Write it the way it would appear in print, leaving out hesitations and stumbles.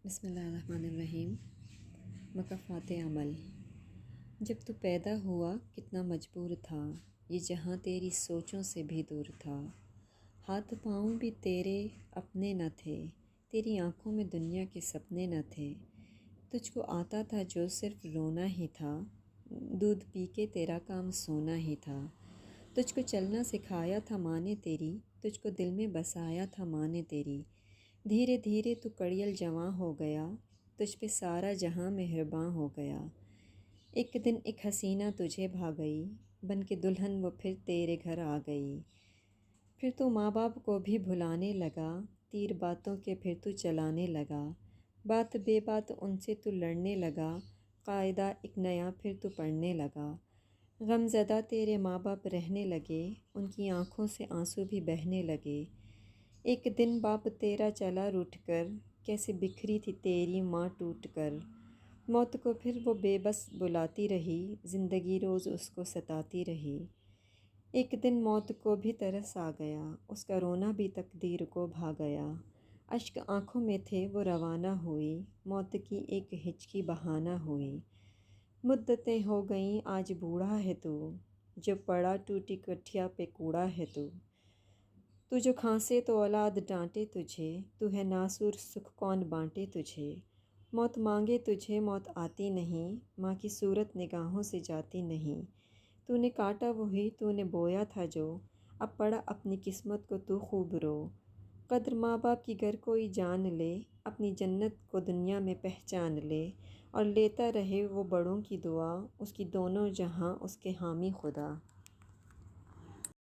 بسم اللہ الرحمن الرحیم۔ مکافات عمل۔ جب تو پیدا ہوا کتنا مجبور تھا، یہ جہاں تیری سوچوں سے بھی دور تھا۔ ہاتھ پاؤں بھی تیرے اپنے نہ تھے، تیری آنکھوں میں دنیا کے سپنے نہ تھے۔ تجھ کو آتا تھا جو صرف رونا ہی تھا، دودھ پی کے تیرا کام سونا ہی تھا۔ تجھ کو چلنا سکھایا تھا ماں نے تیری، تجھ کو دل میں بسایا تھا ماں نے تیری۔ دھیرے دھیرے تو کڑیل جواں ہو گیا، تجھ پہ سارا جہاں مہرباں ہو گیا۔ ایک دن ایک حسینہ تجھے بھا گئی، بن کے دلہن وہ پھر تیرے گھر آ گئی۔ پھر تو ماں باپ کو بھی بھلانے لگا، تیر باتوں کے پھر تو چلانے لگا۔ بات بے بات ان سے تو لڑنے لگا، قاعدہ ایک نیا پھر تو پڑھنے لگا۔ غم زدہ تیرے ماں باپ رہنے لگے، ان کی آنکھوں سے آنسو بھی بہنے لگے۔ ایک دن باپ تیرا چلا روٹھ کر، کیسے بکھری تھی تیری ماں ٹوٹ کر۔ موت کو پھر وہ بے بس بلاتی رہی، زندگی روز اس کو ستاتی رہی۔ ایک دن موت کو بھی ترس آ گیا، اس کا رونا بھی تقدیر کو بھا گیا۔ اشک آنکھوں میں تھے وہ روانہ ہوئی، موت کی ایک ہچکی بہانہ ہوئی۔ مدتیں ہو گئیں آج بوڑھا ہے تو، جو پڑا ٹوٹی کٹھیا پہ کوڑا ہے تو۔ تو جو کھانسے تو اولاد ڈانٹے تجھے، تو ہے ناسور سکھ کون بانٹے تجھے۔ موت مانگے تجھے موت آتی نہیں، ماں کی صورت نگاہوں سے جاتی نہیں۔ تو نے کاٹا وہی تو نے بویا تھا جو، اب پڑا اپنی قسمت کو تو خوب رو۔ قدر ماں باپ کی گر کوئی جان لے، اپنی جنت کو دنیا میں پہچان لے۔ اور لیتا رہے وہ بڑوں کی دعا، اس کی دونوں جہاں اس کے حامی خدا۔